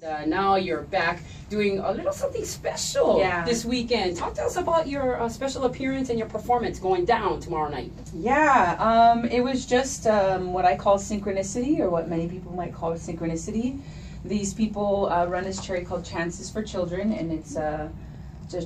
Now you're back doing a little something special this weekend. Talk to us about your special appearance and your performance going down tomorrow night. Yeah, it was just what I call synchronicity, or what many people might call synchronicity. These people run this charity called Chances for Children, and it's a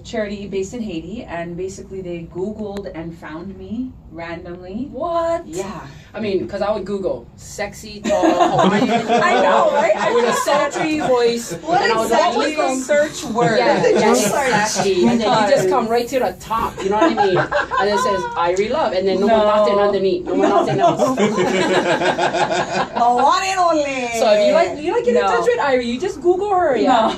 charity based in Haiti, and basically they Googled and found me randomly. What? Yeah. I mean, because I would Google sexy, tall, Hawaiian. I know, right? With a sultry voice. What and exactly was the search word? Yeah, exactly. And then you just come right to the top, you know what I mean? And it says IrieLove, and then no nothing underneath. No nothing else. The one and only. So if you like get in touch with Irie, you just Google her, No.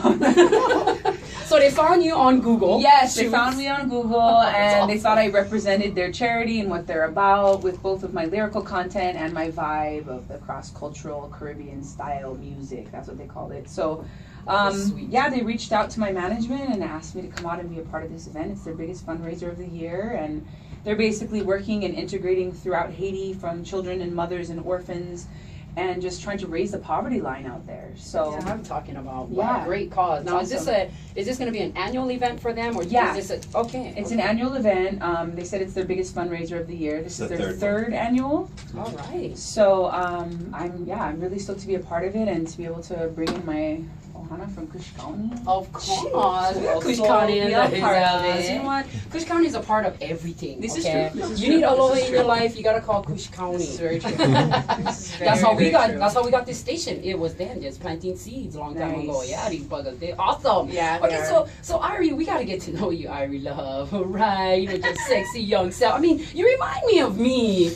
So they found you on Google. Yes, they found me on Google, and they thought I represented their charity and what they're about, with both of my lyrical content and my vibe of the cross-cultural Caribbean style music. That's what they called it. So, yeah, they reached out to my management and asked me to come out and be a part of this event. It's their biggest fundraiser of the year, and they're basically working and integrating throughout Haiti, from children and mothers and orphans, and just trying to raise the poverty line out there. So that's what I'm talking about. Wow, great cause. Now, is this going to be an annual event for them, or is this okay? It's an annual event. They said it's their biggest fundraiser of the year. This is their third annual. All right. So I'm really stoked to be a part of it and to be able to bring in my Ohana from KuSH County. Of course, KuSH County is a part of it. You know what? KuSH County is a part of everything. This is true. You need aloha in your life, you gotta call KuSH County. This is very true. That's how we got this station. It was them just planting seeds a long time ago. Yeah, these buggers, they're awesome. Yeah. Okay, so Irie, we gotta get to know you, IrieLove, right? You know, your sexy young self. I mean, you remind me of me.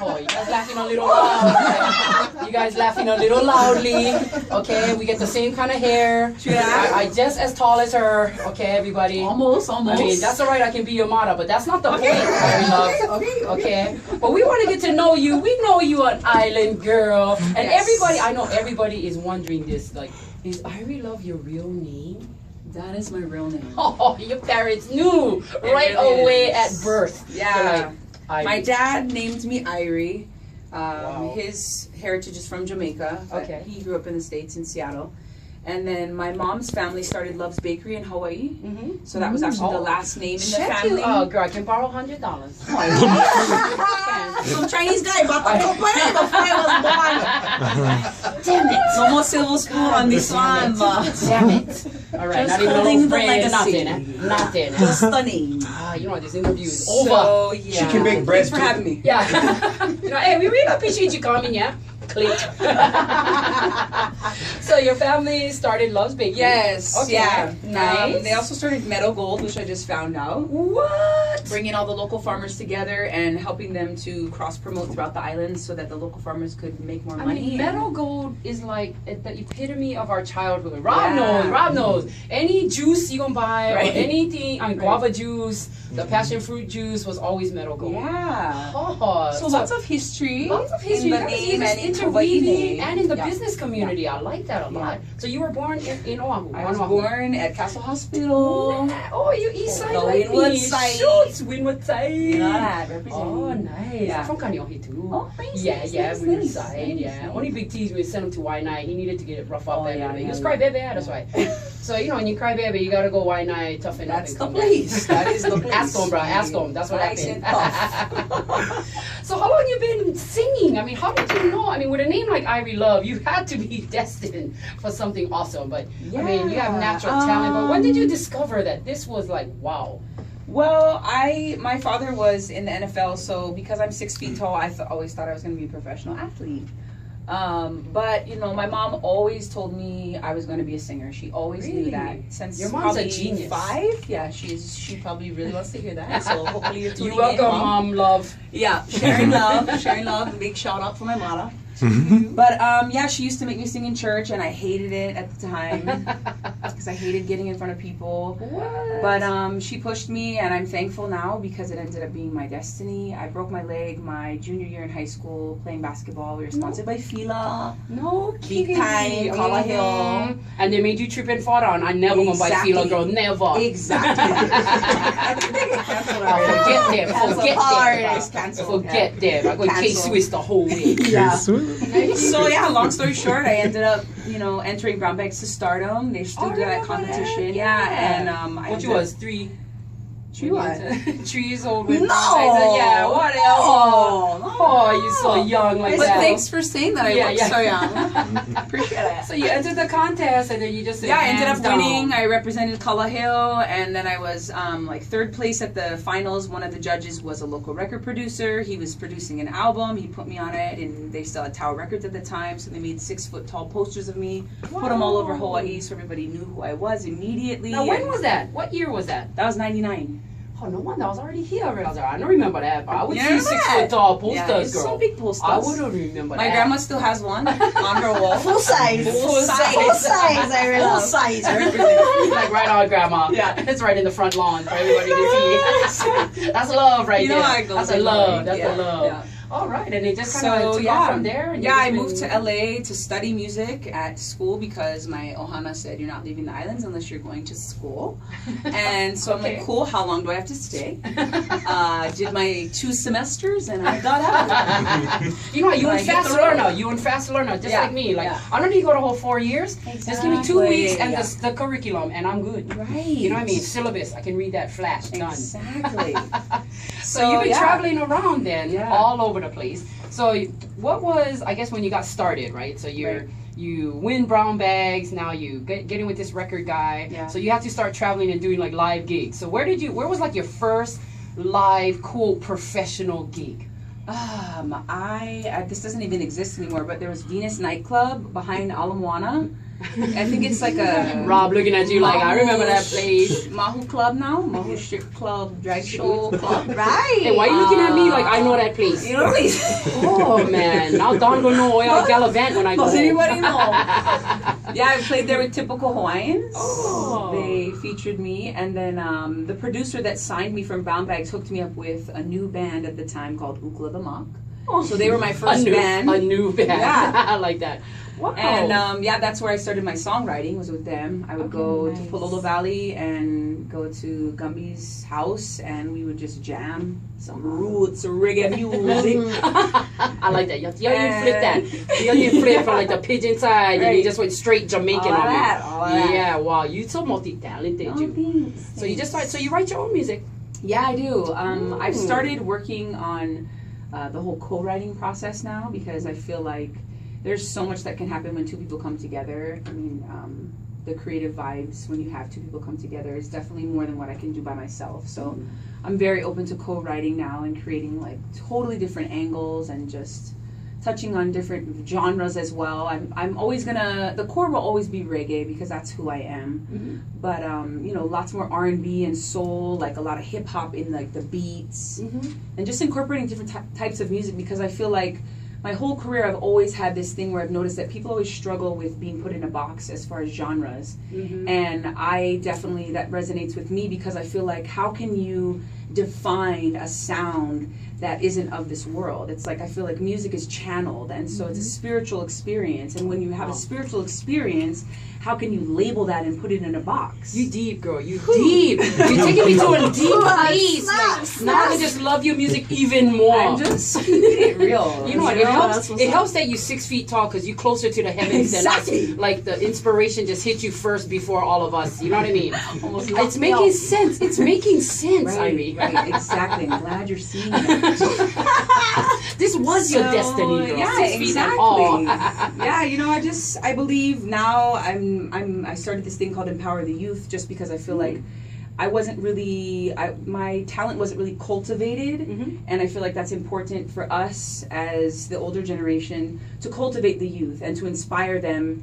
Oh, you guys laughing a little loud. You guys laughing a little loudly. Okay, we get the same kind of hair. I just as tall as her. Okay, everybody. Almost. I mean, that's all right. I can be your mother, but that's not the point, IrieLove. Okay. But we want to get to know you. We know you an island girl, and I know everybody is wondering this. Like, is IrieLove your real name? That is my real name. Oh, your parents knew right away at birth. Yeah. Like, my dad named me Irie. Wow. His heritage is from Jamaica. Okay. He grew up in the States, in Seattle. And then my mom's family started Love's Bakery in Hawaii. So that was actually the last name in the family. Oh, girl, I can borrow $100. Some Chinese guy bought the company before I was born. Damn it. No more silver spoon on this one. Damn it. All right, just not even holding the friend, legacy. Nothing. Just the name. You know, this interview is over. So, yeah. She can make bread. Thanks for having me. Yeah. You know, hey, we really appreciate you coming, yeah? Click. So your family started Love's Bakery. Yes. Okay. Yeah. Nice. They also started Meadow Gold, which I just found out. What? Bringing all the local farmers together and helping them to cross-promote throughout the island so that the local farmers could make more money. I mean, Meadow Gold is like the epitome of our childhood. Rob knows. Any juice you gonna buy, or anything, guava juice, the passion fruit juice was always Meadow Gold. Yeah. Oh, so lots of history. Lots of history. In the name and in interweaving and in the business community. I like that a lot. So you were born in Oahu. I was born at Castle Hospital. Oh, you east side the like Windward me. side. Shoots, Windward side. You know that, representing. Oh, nice. Yeah. I'm from Kaneohe too. Oh, nice. Windward Nice. side. Yeah. Only Big T's, we sent him to Waianae. He needed to get it rough up. He was cry baby, that's why. So, you know, when you cry baby, you gotta go Waianae, toughen up. That's the place. That is the place. Ask him, bro. Ask him. That's what happened. So how long you been singing? I mean, how did you know? I mean, with a name like IrieLove, you had to be destined for something awesome. But I mean, you have natural talent. But when did you discover that this was like, wow? Well, my father was in the NFL, so because I'm 6 feet tall, I always thought I was going to be a professional athlete. But you know, my mom always told me I was going to be a singer. She always knew that since your mom's probably a genius. 5. Yeah, she probably really wants to hear that. So hopefully you're tuning You're welcome, in, Mom. Love. Yeah, sharing love. Big shout out for my mama. But yeah, she used to make me sing in church, and I hated it at the time because I hated getting in front of people. What? But she pushed me, and I'm thankful now because it ended up being my destiny. I broke my leg my junior year in high school playing basketball. We were sponsored by Fila. No kidding. Big time, Kala Hill. And they made you trip and fall down. I never gonna buy Fila, girl. Never. Exactly. I think they get canceled already. Forget them. Cancel. I'm going to K-Swiss the whole way. Yeah. So yeah, long story short, I ended up, you know, entering Brown Bags to Stardom. They stood that competition. And what you was 3 years old with no. Yeah, what else? Oh, you're so young like but that. But thanks for saying that. I look so young. Appreciate it. So you entered the contest and then you just said, I ended up winning. I represented Kalaheo, and then I was like 3rd place at the finals. One of the judges was a local record producer. He was producing an album. He put me on it, and they still had Tower Records at the time, so they made 6-foot-tall posters of me, put them all over Hawaii so everybody knew who I was immediately. Now, when was that? What year was that? That was 99. Oh, no wonder. I was already here. I don't remember that, but I would see 6-foot-tall posters, girl. Some big posters. I would have remembered My that. grandma still has one on her wall. Full size. Full size. Full size. Like right on, Grandma. Yeah. It's right in the front lawn for everybody to see. That's love right there. That's a love. That's a love. Yeah. All right, and it just kind of took off from there. And I moved to LA to study music at school because my ohana said, you're not leaving the islands unless you're going to school. And so I'm like, cool, how long do I have to stay? Did my 2 semesters and I got out. You know, you and fast learner. You and fast learner, just like me. Like, I don't need to go the whole 4 years. Exactly. Just give me 2 weeks and the curriculum and I'm good. Right. You know what I mean? Syllabus. I can read that flash. Done. Exactly. So you've been traveling around then, all over the place. So what was, I guess, when you got started, right? So you win Brown Bags, now you get in with this record guy. Yeah. So you have to start traveling and doing like live gigs. So where was like your first live, quote, professional gig? This doesn't even exist anymore, but there was Venus Nightclub behind Ala Moana. I think it's like a Rob looking at you like, I remember that place. Mahu Club now, Mahu Strip Club, Drag Show Club. Right. Hey, why are you looking at me like I know that place? You know what I mean? Oh man, now Don gonna know where I gallivant when I go. Does anybody know? Yeah, I played there with Typical Hawaiians. Oh. They featured me, and then the producer that signed me from Brown Bags hooked me up with a new band at the time called Ukla the Mock. Oh. So they were my first band. A new band. Yeah, I like that. Wow. And that's where I started my songwriting, was with them. I would go to Pololo Valley and go to Gumby's house, and we would just jam some roots reggae music. I like that. You flip that. You flip from like the pidgin side, and you just went straight Jamaican on me. Yeah, wow, you're so multi-talented. Thanks. So you just so you write your own music. Yeah, I do. I've started working on the whole co-writing process now, because I feel like there's so much that can happen when 2 people come together. I mean, the creative vibes when you have 2 people come together is definitely more than what I can do by myself. So I'm very open to co-writing now and creating like totally different angles and just touching on different genres as well. I'm always gonna, the core will always be reggae because that's who I am. But you know, lots more R&B and soul, like a lot of hip hop in like the beats, and just incorporating different types of music, because I feel like my whole career I've always had this thing where I've noticed that people always struggle with being put in a box as far as genres. And I definitely, that resonates with me, because I feel like, how can you define a sound that isn't of this world? It's like, I feel like music is channeled, and so it's a spiritual experience, and when you have a spiritual experience, how can you label that and put it in a box? You deep, girl. You deep. You're taking me to a deep place. Now I just love your music even more. I'm just keeping it real. You know what? It helps that you're 6 feet tall, because you're closer to the heavens than us. Like the inspiration just hit you first before all of us. You know what I mean? It's making sense. It's making sense, Irie. Right, exactly. I'm glad you're seeing it. This was your destiny, girl. Yeah, 6 feet exactly. tall. Yeah, you know, I believe now I started this thing called Empower the Youth, just because I feel like I wasn't really, my talent wasn't really cultivated, and I feel like that's important for us as the older generation to cultivate the youth and to inspire them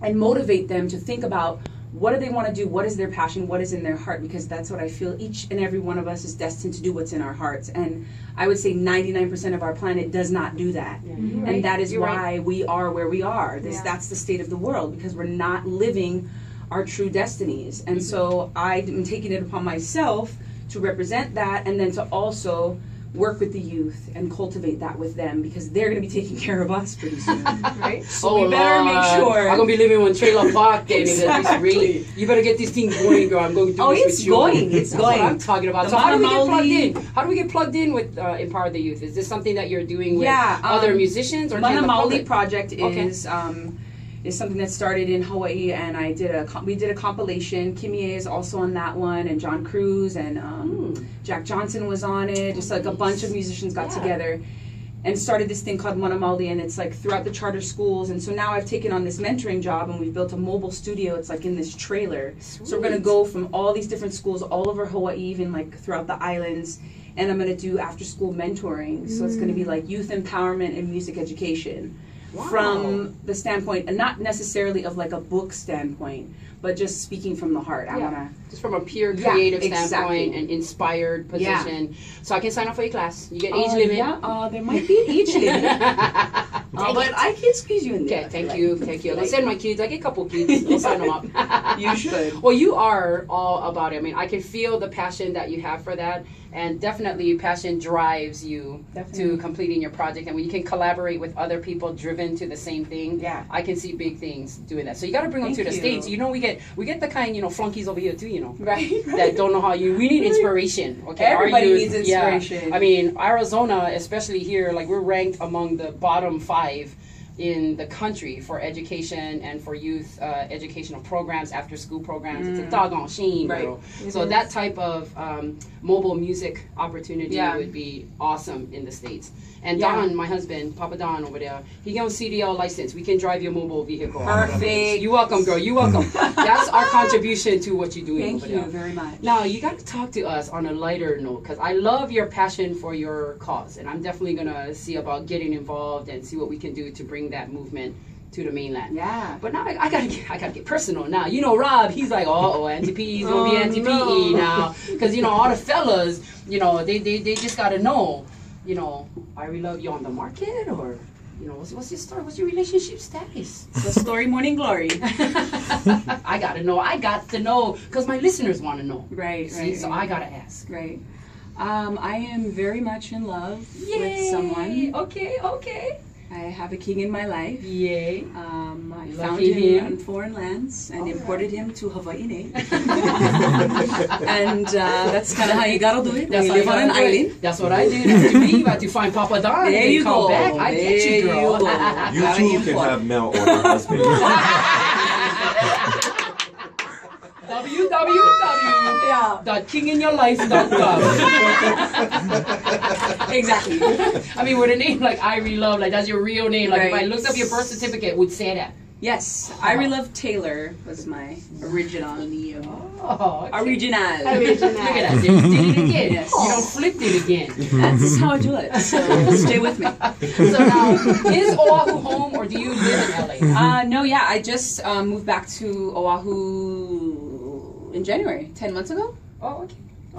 and motivate them to think about, what do they want to do? What is their passion? What is in their heart? Because that's what I feel each and every one of us is destined to do, what's in our hearts. And I would say 99% of our planet does not do that. And that is why we are where we are. That's the state of the world, because we're not living our true destinies. And so I'm taking it upon myself to represent that, and then to also work with the youth and cultivate that with them, because they're going to be taking care of us pretty soon, right? So we better make sure. I'm going to be living in trailer park then. Exactly. Really, you better get this thing going, girl. I'm going to do this with you. It's That's going. what I'm talking about. So how do we get plugged in? How do we get plugged in with Empower the Youth? Is this something that you're doing with other musicians? Or Mana Maoli project is something that started in Hawaii, and we did a compilation. Kimie is also on that one, and John Cruz and Jack Johnson was on it. Just like a bunch of musicians got together and started this thing called Mana Maoli, and it's like throughout the charter schools. And so now I've taken on this mentoring job, and we've built a mobile studio. It's like in this trailer. Sweet. So we're gonna go from all these different schools all over Hawaii, even like throughout the islands. And I'm going to do after-school mentoring. So it's going to be like youth empowerment and music education. Wow. From the standpoint, and not necessarily of like a book standpoint, but just speaking from the heart. I want to just from a pure creative standpoint and inspired position. So I can sign up for your class. You get age limit. Yeah, there might be an age limit. But I can squeeze you in there. Okay, thank you. I'll send my kids. I get a couple kids. I'll sign them up. You should. Well, you are all about it. I mean, I can feel the passion that you have for that. And definitely passion drives you to completing your project. And when you can collaborate with other people driven to the same thing, I can see big things doing that. So you got to bring them to the States. You know, we get the kind, flunkies over here too, Right. that don't know how we need inspiration. Okay. Everybody needs inspiration. Yeah. I mean, Arizona, especially here, like we're ranked among the bottom 5 in the country for education and for youth educational programs, after school programs. It's a doggone shame, bro. So that type of mobile music opportunity would be awesome in the States. And Don, my husband, Papa Don over there, he got a CDL license. We can drive your mobile vehicle. Perfect. You're welcome, girl. You're welcome. That's our contribution to what you're doing over there. Thank you very much. Now, you got to talk to us on a lighter note, because I love your passion for your cause. And I'm definitely going to see about getting involved and see what we can do to bring that movement to the mainland. Yeah. But now I gotta get personal now. Rob, he's like, Auntie P's gonna be Auntie P now. Because, all the fellas, they just gotta know, IrieLove, you on the market, or, what's your story? What's your relationship status? The story, morning glory. I got to know, because my listeners want to know. Right. So I gotta ask. Right. I am very much in love with someone. Okay. I have a king in my life. Yay. I found him in foreign lands and imported him to Hawaii. And that's kind of how you gotta do it. When you live on an island. That's what I did. After me, you had to find Papa Don. There you go. Back. I get you, girl. You too can have Mel or your husband. www.kinginyourlife.com. Exactly. I mean, with a name like IrieLove, like that's your real name. Like if I looked up your birth certificate, it would say that. Yes, IrieLove Taylor was my original name. Original. Look at that. You did it again. Yes. You don't flip it again. That's how I do it. So stay with me. So now, is Oahu home, or do you live in LA? No, I just moved back to Oahu in January, 10 months ago. Oh, okay.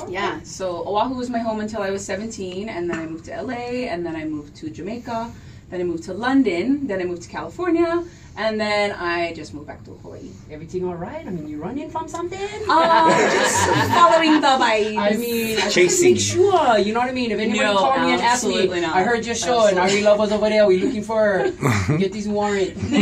Yeah, so Oahu was my home until I was 17, and then I moved to LA, and then I moved to Jamaica, then I moved to London, then I moved to California, and then I just moved back to Hawaii. Everything all right? I mean, you running from something? Just following the vibes. I mean, I chasing. just make sure, you know what I mean? If anybody called me and asked me, I heard your show and IrieLove was over there, we looking for her. Get this warrant. No.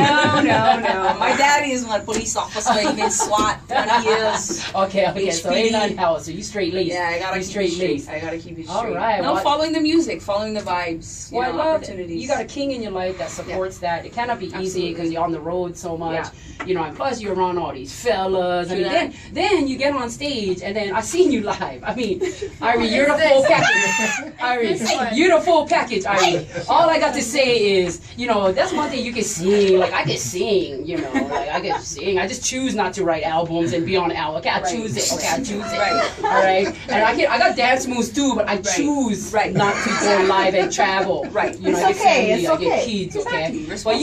My daddy is a police officer, he been SWAT 20 years. Okay, so ain't nothing else. So you straight laced. Yeah, I gotta keep it straight. I gotta keep it straight. All right. No, following the music, following the vibes. Well, I love opportunities. you got a king in your life that supports that. It cannot be easy because you're on the road so much. Yeah. And plus you're around all these fellas. I mean, then you get on stage, and then I've seen you live. I mean, Irie, you're the full package. Irie, you're the full package, Irie. All I got to say is, that's one thing you can sing. Like, I can sing, I can sing. I just choose not to write albums and be on an album. Okay, I choose it. Okay, I choose it. Right. All right. And I got dance moves too, but I choose not to go live and travel. Right. I get family, I get kids, exactly. okay? But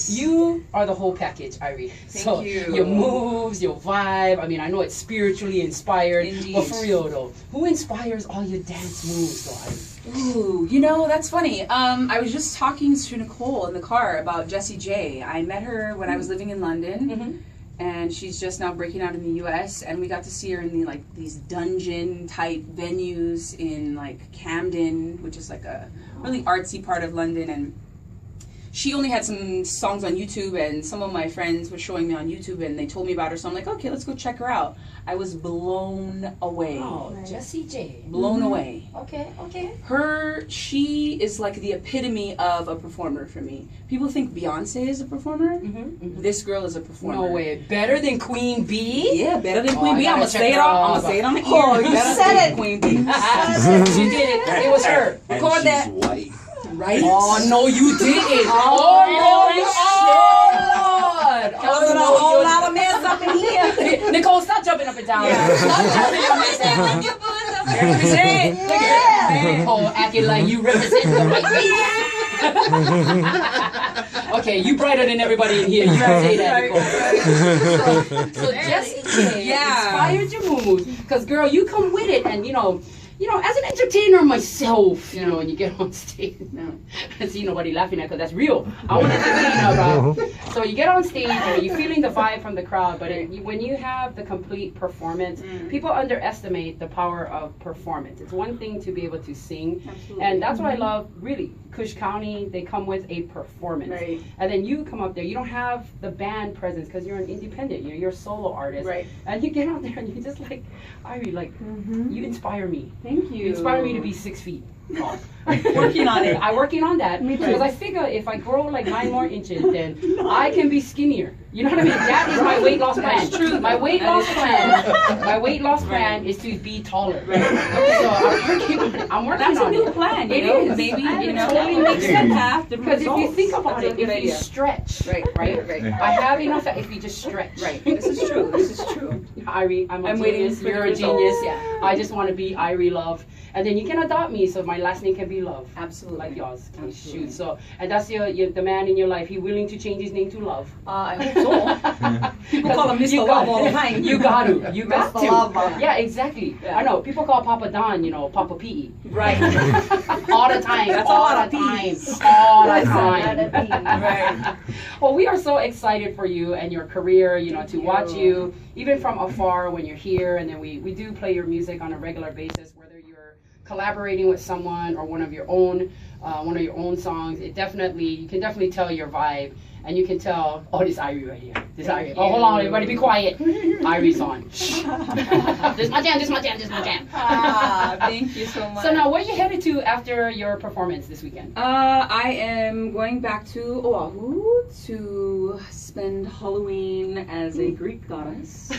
you are the whole package, Irie. Thank you. Your moves, your vibe. I mean, I know it's spiritually inspired. Indeed. But for real though, who inspires all your dance moves, though, Irie? Ooh, that's funny. I was just talking to Nicole in the car about Jessie J. I met her when I was living in London. and she's just now breaking out in the U.S. And we got to see her in these dungeon type venues in like Camden, which is like a really artsy part of London. And she only had some songs on YouTube, and some of my friends were showing me on YouTube, and they told me about her. So I'm like, okay, let's go check her out. I was blown away. Oh, Jessie J. Blown away. Okay. She is like the epitome of a performer for me. People think Beyonce is a performer. This girl is a performer. No way. Better than Queen Bee? Yeah, better than Queen Bee. I'm gonna say it on the ear. Oh, you said it. Queen Bee. She did it. It was her. And Record she's that. white. Right? Oh, no, you didn't. God. There's a whole lot of mess up in here. Nicole, stop jumping up and down. Stop jumping. Represent. Look at that. Nicole acting like you represent the white people. Okay, you brighter than everybody in here. You gotta say that, Nicole. So Jessie J inspired your mood. Because, girl, you come with it. And, you know, as an entertainer myself, you know, when you get on stage, I see nobody laughing at because that's real. I want to entertain So you get on stage and you're feeling the vibe from the crowd, but when you have the complete performance, people underestimate the power of performance. It's one thing to be able to sing, and that's what I love, really. Kush County, they come with a performance. Right. And then you come up there, you don't have the band presence because you're an independent, you're a solo artist. Right. And you get out there and you're just like, Irie, like, you inspire me. Thank you. You inspire me to be 6 feet tall. Working on it. I'm working on that. Because I figure if I grow like 9 more inches, then I can be skinnier. You know what I mean? That is my weight loss plan. That's true. My weight loss plan. My weight loss plan is to be taller. Right. So I'm working on it. That's a new plan. It is. Maybe It totally makes sense. Because if you think about it, if you stretch, right. I have enough that if you just stretch. Right. This is true. Irie, I'm a genius. You're a genius. Yeah. I just want to be IrieLove. And then you can adopt me, so my last name can be Love. Absolutely. Like yours. Shoot. So, and that's the man in your life. He willing to change his name to Love. I hope so. People call him Mr. Love all the time. You got to. You got Mr. to. Love. Yeah, exactly. Yeah. I know. People call Papa Don, Papa P.E. Right. All the time. That's all a lot the of time. P's. All the time. Right. Well, we are so excited for you and your career, to watch you, even from afar when you're here. And then we do play your music on a regular basis, whether you're collaborating with someone or one of your own songs. You can definitely tell your vibe, and you can tell, oh, this Irie right here. This Irie. Oh, hold on, everybody be quiet. Irie's on. This is my jam. Ah, thank you so much. So now, where are you headed to after your performance this weekend? I am going back to Oahu to spend Halloween as a Greek goddess.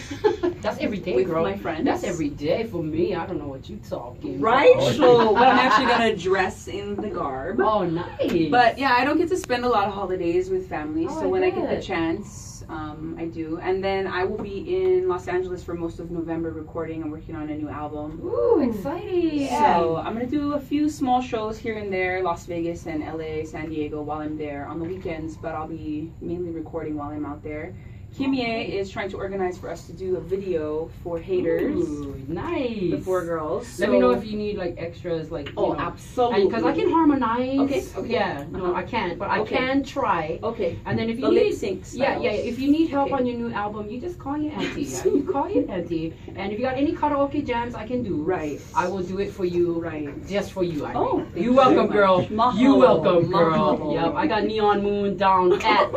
That's every day, with girl. my friends. That's every day for me. I don't know what you talking Right? about. So, but I'm actually gonna dress in the garb. Oh, nice. But yeah, I don't get to spend a lot of holidays with family, Oh, so I when I get the bet. chance, I do. And then I will be in Los Angeles for most of November recording and working on a new album. Ooh, exciting. So I'm gonna do a few small shows here and there, Las Vegas and LA, San Diego while I'm there on the weekends, but I'll be mainly recording while I'm out there. Kimie is trying to organize for us to do a video for Haters. Ooh, nice. The 4 girls. Let me know if you need like extras, like absolutely. because I can harmonize. Okay. Yeah, no, I can't, but I Okay. can try. Okay. And then if you The need lip sync yeah, styles. if you need help Okay. on your new album, you just call your auntie. Yeah? You call your auntie, and if you got any karaoke jams, I can do. Right. I will do it for you. Right. Just for you, Irie. Oh, thank you you welcome, very girl. much. Mahalo. You welcome, girl. Mahalo. Yep. I got Neon Moon down pat.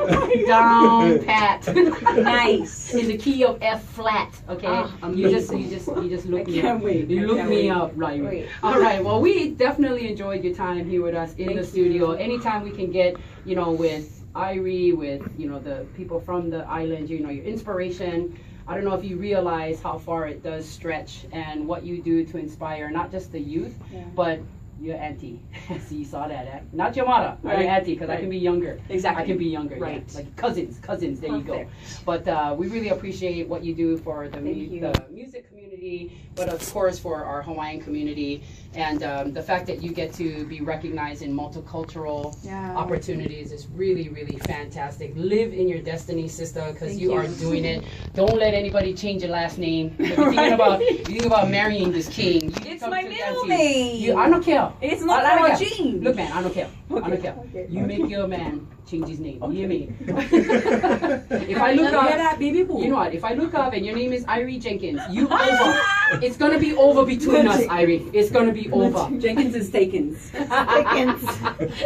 Down pat. Nice. In the key of F flat. Okay. You just look me up. Wait. You look me up, right? Wait. All right. Well, we definitely enjoyed your time here with us in the studio. Anytime we can get, with Irie, with the people from the island, your inspiration. I don't know if you realize how far it does stretch and what you do to inspire not just the youth, but your auntie. See, you saw that. Not your mother, Right. your auntie, because I can be younger. Exactly. I can be younger. Right. Yeah. Like cousins. There you go. But we really appreciate what you do for the music community, but of course for our Hawaiian community, and the fact that you get to be recognized in multicultural opportunities is really, really fantastic. Live in your destiny, sister, because you are doing it. Don't let anybody change your last name. If you're thinking about marrying this king, It's my middle name. I don't care. It's not I don't for care. Jean. Look, man, I don't care. I don't care. Okay. You make your man change his name. You hear me? If I look up, that, baby boo. you know what? If I look up and your name is Irie Jenkins, you over. It's gonna be over between us, Irie. It's gonna be over. Jenkins is Stakins.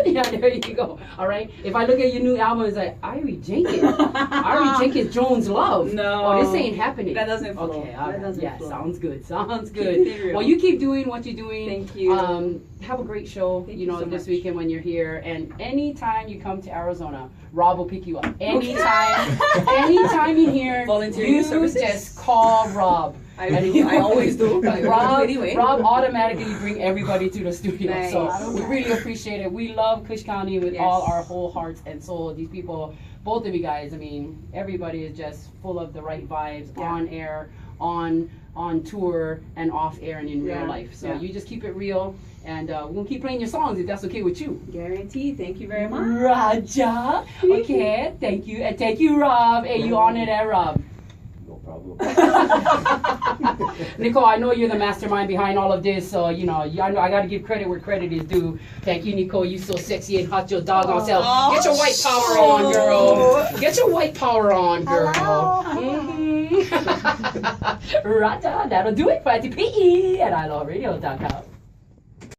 Yeah, there you go. All right. If I look at your new album, it's like Irie Jenkins, Irie Jenkins Jones Love. No. Oh, this ain't happening. That doesn't flow. Okay. All That right. doesn't Yeah. flow. Sounds good. Sounds Keep good. it real. Well, you keep doing what you're doing. Thank you. Have a great show. Thank You you know, so this much. weekend when you're here, and anytime you come to Arizona, Rob will pick you up. Anytime you're here, Volunteering you services? just call Rob. I always do. But Rob, anyway. Rob automatically bring everybody to the studio. Nice. So we really appreciate it. We love Kush County with Yes. all our whole hearts and soul. These people, both of you guys, I mean, everybody is just full of the right vibes on air, on tour, and off air and in real life. So you just keep it real, and we're going to keep playing your songs if that's okay with you. Guarantee. Thank you very much. Raja. Okay, thank you. And thank you, Rob. Hey, you on it there, Rob? No problem. Nicole, I know you're the mastermind behind all of this, so you know, I got to give credit where credit is due. Thank you, Nicole. You so sexy and hot, your doggone self. Get your white power on, girl. Get your white power on, girl. Rata, that'll do it for TPE at iAlohaRadio.com.